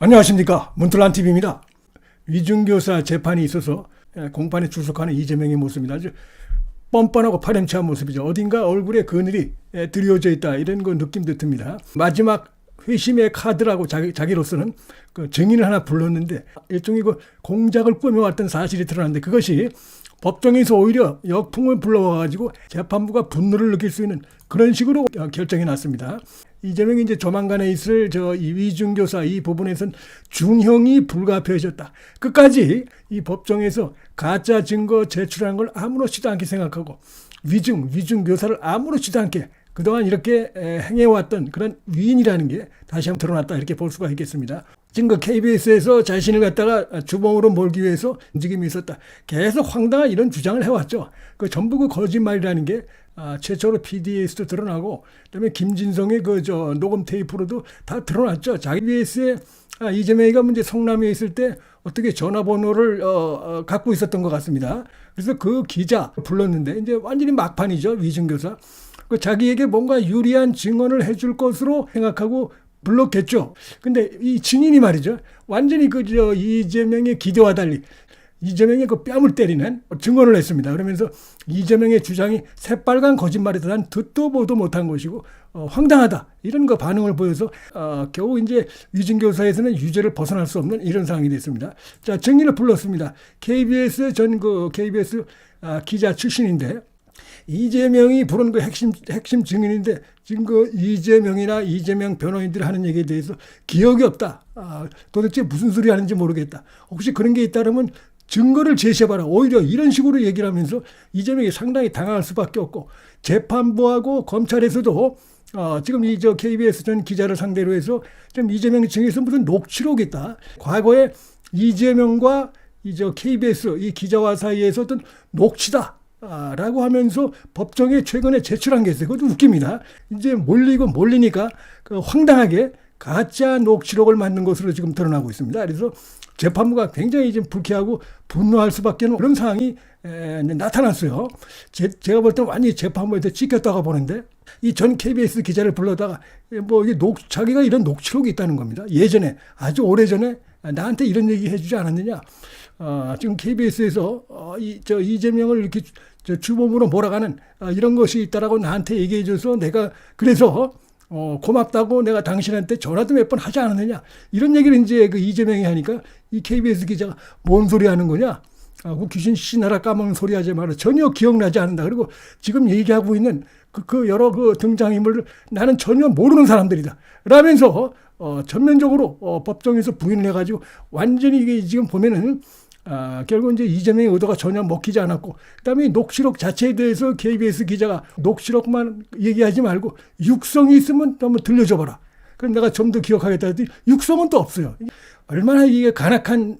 안녕하십니까, 문틀란TV입니다. 위중교사 재판이 있어서 공판에 출석하는 이재명의 모습입니다. 아주 뻔뻔하고 파렴치한 모습이죠. 어딘가 얼굴에 그늘이 드리워져 있다, 이런 거 느낌도 듭니다. 마지막 회심의 카드라고 자기로서는 그 증인을 하나 불렀는데 일종의 그 공작을 꾸며왔던 사실이 드러났는데, 그것이 법정에서 오히려 역풍을 불러와가지고 재판부가 분노를 느낄 수 있는 그런 식으로 결정이 났습니다. 이재명이 이제 조만간에 있을 이 위중교사 이 부분에선 중형이 불가피해졌다. 끝까지 이 법정에서 가짜 증거 제출한 걸 아무렇지도 않게 생각하고 위중교사를 아무렇지도 않게 그동안 이렇게 행해왔던 그런 위인이라는 게 다시 한번 드러났다, 이렇게 볼 수가 있겠습니다. 지금 그 KBS에서 자신을 갖다가 주범으로 몰기 위해서 움직임이 있었다, 계속 황당한 이런 주장을 해왔죠. 그 전부 그 거짓말이라는 게 최초로 PD에서도 드러나고, 그다음에 김진성의 녹음 테이프로도 다 드러났죠. KBS에 이재명이가 이제 성남에 있을 때 어떻게 전화번호를 갖고 있었던 것 같습니다. 그래서 그 기자 불렀는데 이제 완전히 막판이죠. 위중교사. 자기에게 뭔가 유리한 증언을 해줄 것으로 생각하고 불렀겠죠. 근데 이 증인이 말이죠, 완전히 이재명의 기대와 달리 이재명의 그 뺨을 때리는 증언을 했습니다. 그러면서 이재명의 주장이 새빨간 거짓말이다, 난 듣도 보도 못한 것이고 황당하다, 이런 거 반응을 보여서 겨우 이제 위중교사에서는 유죄를 벗어날 수 없는 이런 상황이 됐습니다. 자, 증인을 불렀습니다. KBS KBS 기자 출신인데, 이재명이 부른 그 핵심 증인인데, 지금 그 이재명이나 이재명 변호인들이 하는 얘기에 대해서 기억이 없다. 도대체 무슨 소리 하는지 모르겠다. 혹시 그런 게 있다면 증거를 제시해봐라. 오히려 이런 식으로 얘기를 하면서 이재명이 상당히 당황할 수밖에 없고, 재판부하고 검찰에서도 지금 KBS 전 기자를 상대로 해서 좀 이재명 측에서 무슨 녹취록이 있다, 과거에 이재명과 KBS 이 기자와 사이에서 어떤 녹취다 라고 하면서 법정에 최근에 제출한 게 있어요. 그것도 웃깁니다. 이제 몰리니까 황당하게 가짜 녹취록을 만든 것으로 지금 드러나고 있습니다. 그래서 재판부가 굉장히 좀 불쾌하고 분노할 수밖에 없는 그런 상황이 나타났어요. 제가 볼 때는 완전히 재판부한테 찍혔다고 보는데, 이 전 KBS 기자를 불러다가 자기가 이런 녹취록이 있다는 겁니다. 예전에, 아주 오래전에 나한테 이런 얘기 해주지 않았느냐. 지금 KBS에서 이재명을 이렇게 주범으로 몰아가는 이런 것이 있다라고 나한테 얘기해줘서 내가 그래서 고맙다고 내가 당신한테 전화도 몇 번 하지 않았느냐, 이런 얘기를 이제 이재명이 하니까 이 KBS 기자가 뭔 소리 하는 거냐, 그 귀신 씨나라 까먹는 소리 하지 마라, 전혀 기억나지 않는다, 그리고 지금 얘기하고 있는 여러 등장인물을 나는 전혀 모르는 사람들이다 라면서 전면적으로 법정에서 부인을 해가지고 완전히 이게 지금 보면은 결국 이제 이재명의 의도가 전혀 먹히지 않았고, 그다음에 녹취록 자체에 대해서 KBS 기자가 녹취록만 얘기하지 말고 육성이 있으면 또 한번 들려줘봐라. 그럼 내가 좀 더 기억하겠다 했더니 육성은 또 없어요. 얼마나 이게 간악한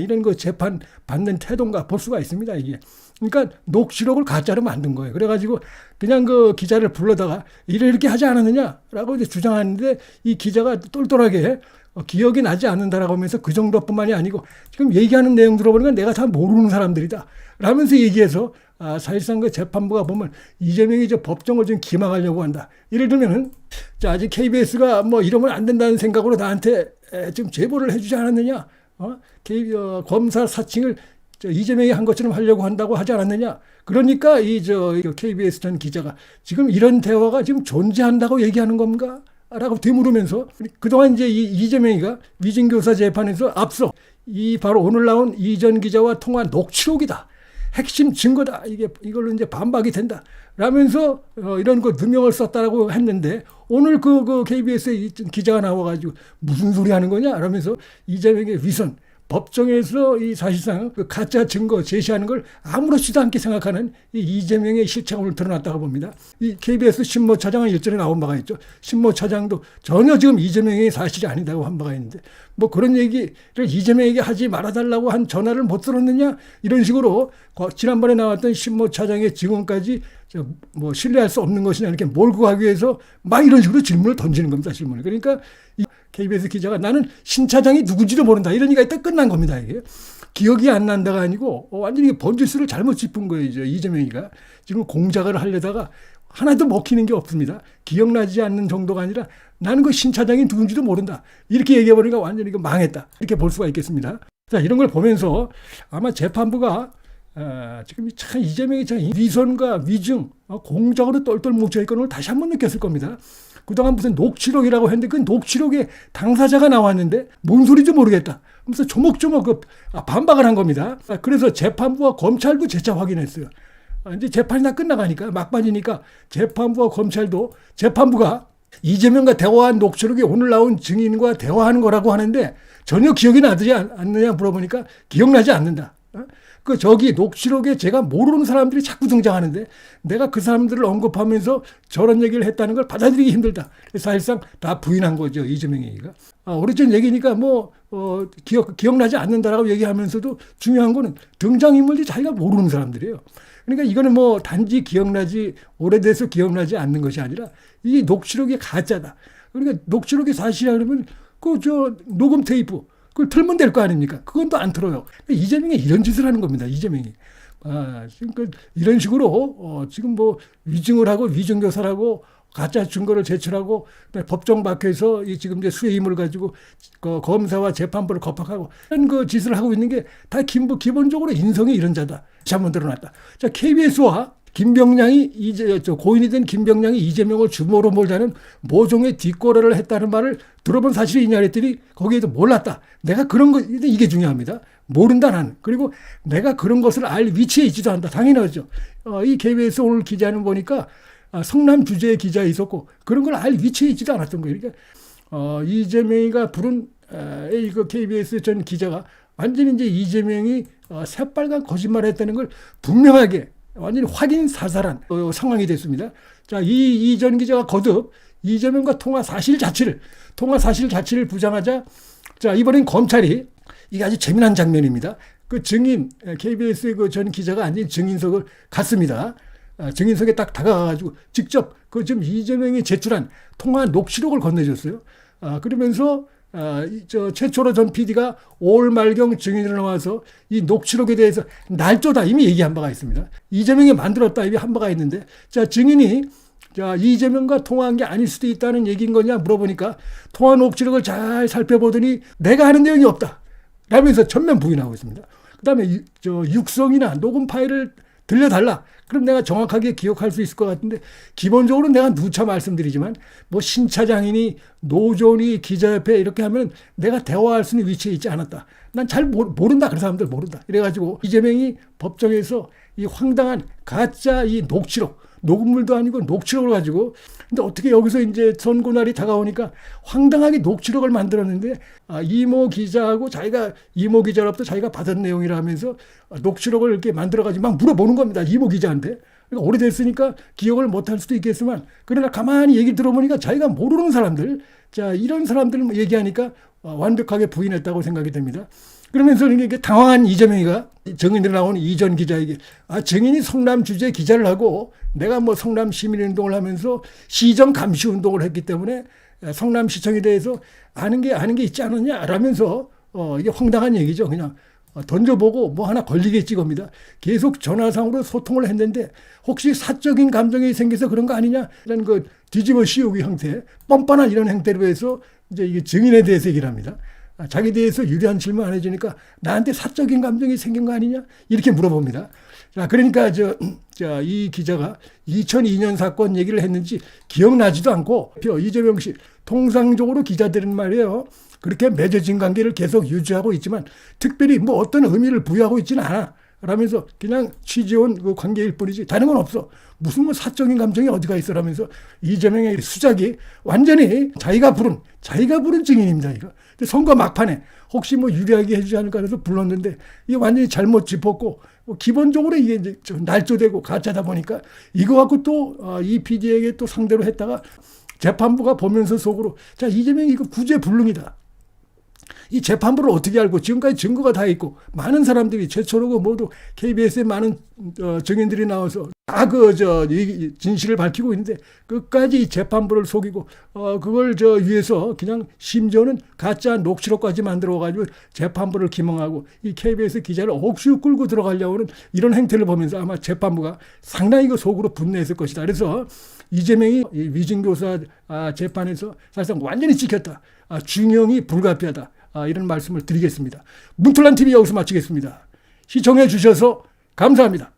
이런 거 재판 받는 태도인가 볼 수가 있습니다, 이게. 그러니까 녹취록을 가짜로 만든 거예요. 그래가지고 그냥 그 기자를 불러다가 이렇게 하지 않았느냐라고 이제 주장하는데, 이 기자가 똘똘하게 기억이 나지 않는다라고 하면서 그 정도뿐만이 아니고 지금 얘기하는 내용 들어보니까 내가 다 모르는 사람들이다 라면서 얘기해서 사실상 그 재판부가 보면 이재명이 법정을 좀 기망하려고 한다. 예를 들면은 아직 KBS가 이러면 안 된다는 생각으로 나한테 좀 제보를 해주지 않았느냐, 검사 사칭을 이재명이 한 것처럼 하려고 한다고 하지 않았느냐. 그러니까 KBS 전 기자가 지금 이런 대화가 지금 존재한다고 얘기하는 건가? 라고 되물으면서 그동안 이제 이재명이가 위중교사 재판에서 앞서 바로 오늘 나온 이전 기자와 통화한 녹취록이다, 핵심 증거다, 이걸로 이제 반박이 된다 라면서 이런 거 누명을 썼다라고 했는데, 오늘 그 KBS의 기자가 나와가지고 무슨 소리 하는 거냐 라면서 이재명의 위선, 법정에서 사실상 그 가짜 증거 제시하는 걸 아무렇지도 않게 생각하는 이재명의 실체가 오늘 드러났다고 봅니다. 이 KBS 신모 차장은 일전에 나온 바가 있죠. 신모 차장도 전혀 지금 이재명의 사실이 아니다고 한 바가 있는데, 그런 얘기를 이재명에게 하지 말아달라고 한 전화를 못 들었느냐, 이런 식으로 지난번에 나왔던 신모 차장의 증언까지 신뢰할 수 없는 것이냐, 이렇게 몰고 가기 위해서 막 이런 식으로 질문을 던지는 겁니다. 질문을. 그러니까 KBS 기자가 나는 신 차장이 누군지도 모른다, 이런 얘기가 딱 끝난 겁니다. 이게 기억이 안 난다가 아니고 완전히 번지수를 잘못 짚은 거예요. 이재명이가 지금 공작을 하려다가 하나도 먹히는 게 없습니다. 기억나지 않는 정도가 아니라 나는 그 신 차장이 누군지도 모른다. 이렇게 얘기해버리니까 완전히 이거 망했다. 이렇게 볼 수가 있겠습니다. 자, 이런 걸 보면서 아마 재판부가 지금 참 이재명이 참 위선과 위증, 공작으로 똘똘 뭉쳐있건 걸 다시 한번 느꼈을 겁니다. 그동안 무슨 녹취록이라고 했는데 그 녹취록에 당사자가 나왔는데 뭔 소리인지 모르겠다. 하면서 조목조목 반박을 한 겁니다. 그래서 재판부와 검찰도 재차 확인했어요. 이제 재판이 다 끝나가니까 막판이니까 재판부와 검찰도 재판부가 이재명과 대화한 녹취록이 오늘 나온 증인과 대화하는 거라고 하는데 전혀 기억이 나지 않느냐 물어보니까 기억나지 않는다. 그 저기 녹취록에 제가 모르는 사람들이 자꾸 등장하는데 내가 그 사람들을 언급하면서 저런 얘기를 했다는 걸 받아들이기 힘들다. 사실상 다 부인한 거죠, 이재명 얘기가. 오래전 얘기니까 기억나지 않는다라고 얘기하면서도 중요한 거는 등장인물들이 자기가 모르는 사람들이에요. 그러니까 이거는 단지 기억나지, 오래돼서 기억나지 않는 것이 아니라 이 녹취록이 가짜다. 그러니까 녹취록이 사실이라 그러면 녹음 테이프 그걸 틀면 될 거 아닙니까? 그건 또 안 틀어요. 이재명이 이런 짓을 하는 겁니다. 이재명이. 지금 이런 식으로 지금 위증을 하고 위증교사라고 가짜 증거를 제출하고 법정 밖에서 지금 이제 수의 힘을 가지고 검사와 재판부를 겁박하고 이런 그 짓을 하고 있는 게 다 기본적으로 인성이 이런 자다. 다시 한번 드러났다. 자, KBS와 김병량이 고인이 된 김병량이 이재명을 주모로 몰자는 모종의 뒷거래를 했다는 말을 들어본 사실이 있냐 그랬더니 거기에도 몰랐다. 내가 그런 거 이게 중요합니다. 모른다 나는. 그리고 내가 그런 것을 알 위치에 있지도 않다. 당연하죠. 이 KBS 오늘 기자는 보니까 성남 주재의 기자 있었고 그런 걸 알 위치에 있지도 않았던 거예요. 그러니까 이재명이가 부른 그 KBS 전 기자가 완전히 이제 이재명이 새빨간 거짓말을 했다는 걸 분명하게 완전히 확인 사살한 상황이 됐습니다. 자, 이 전 기자가 거듭 이재명과 통화 사실 자체를 부정하자, 자, 이번엔 검찰이 이게 아주 재미난 장면입니다. 그 증인, KBS의 그 전 기자가 앉은 증인석을 갔습니다. 증인석에 딱 다가가가지고 직접 지금 이재명이 제출한 통화 녹취록을 건네줬어요. 그러면서 최초로 전 PD가 5월 말경 증인으로 나와서 이 녹취록에 대해서 날조다 이미 얘기한 바가 있습니다. 이재명이 만들었다 이미 한 바가 있는데, 자, 증인이 이재명과 통화한 게 아닐 수도 있다는 얘기인 거냐 물어보니까 통화 녹취록을 잘 살펴보더니 내가 하는 내용이 없다 라면서 전면 부인하고 있습니다. 그 다음에 육성이나 녹음 파일을 들려달라. 그럼 내가 정확하게 기억할 수 있을 것 같은데, 기본적으로 내가 누차 말씀드리지만 신 차장이니 노조니 기자협회 이렇게 하면 내가 대화할 수 있는 위치에 있지 않았다. 난 잘 모른다. 그 사람들 모른다. 이래가지고 이재명이 법정에서 이 황당한 가짜 이 녹음물도 아니고 녹취록을 가지고, 근데 어떻게 여기서 이제 선고 날이 다가오니까 황당하게 녹취록을 만들었는데, 이모 기자하고 이모 기자로부터 자기가 받은 내용이라 하면서 녹취록을 이렇게 만들어가지고 막 물어보는 겁니다. 이모 기자한테. 그러니까 오래됐으니까 기억을 못할 수도 있겠지만, 그러나 가만히 얘기 들어보니까 자기가 모르는 사람들, 자, 이런 사람들 얘기하니까 완벽하게 부인했다고 생각이 됩니다. 그러면서 이게 당황한 이재명이가 증인으로 나온 이전 기자에게 증인이 성남 주재 기자를 하고 내가 성남 시민운동을 하면서 시정 감시 운동을 했기 때문에 성남시청에 대해서 아는 게 있지 않았냐 라면서 이게 황당한 얘기죠. 그냥 던져보고 하나 걸리겠지 겁니다. 계속 전화상으로 소통을 했는데 혹시 사적인 감정이 생겨서 그런 거 아니냐 이런 뒤집어 씌우기 형태, 뻔뻔한 이런 행태로 해서 이제 이게 증인에 대해서 얘기를 합니다. 자기에 대해서 유리한 질문 안 해주니까 나한테 사적인 감정이 생긴 거 아니냐 이렇게 물어봅니다. 자, 그러니까 이 기자가 2002년 사건 얘기를 했는지 기억나지도 않고, 이재명 씨 통상적으로 기자들은 말이에요, 그렇게 맺어진 관계를 계속 유지하고 있지만 특별히 어떤 의미를 부여하고 있지는 않아 라면서 그냥 취재원 그 관계일 뿐이지 다른 건 없어. 무슨 사적인 감정이 어디가 있어 라면서 이재명의 수작이 완전히 자기가 부른 증인입니다. 이거. 선거 막판에 혹시 유리하게 해주지 않을까 해서 불렀는데 이게 완전히 잘못 짚었고, 기본적으로 이게 이제 좀 날조되고 가짜다 보니까 이거 갖고 또 이 PD에게 또 상대로 했다가 재판부가 보면서 속으로, 자, 이재명이 이거 구제불능이다. 이 재판부를 어떻게 알고 지금까지 증거가 다 있고 많은 사람들이 최초로 모두 KBS에 많은 증인들이 나와서 다 진실을 밝히고 있는데 끝까지 이 재판부를 속이고 그걸 위해서 그냥 심지어는 가짜 녹취록까지 만들어가지고 재판부를 기망하고 이 KBS 기자를 억지로 끌고 들어가려고 하는 이런 행태를 보면서 아마 재판부가 상당히 그 속으로 분노했을 것이다. 그래서 이재명이 위증교사 재판에서 사실상 완전히 찍혔다. 중형이 불가피하다. 이런 말씀을 드리겠습니다. 문틀란 TV 여기서 마치겠습니다. 시청해 주셔서 감사합니다.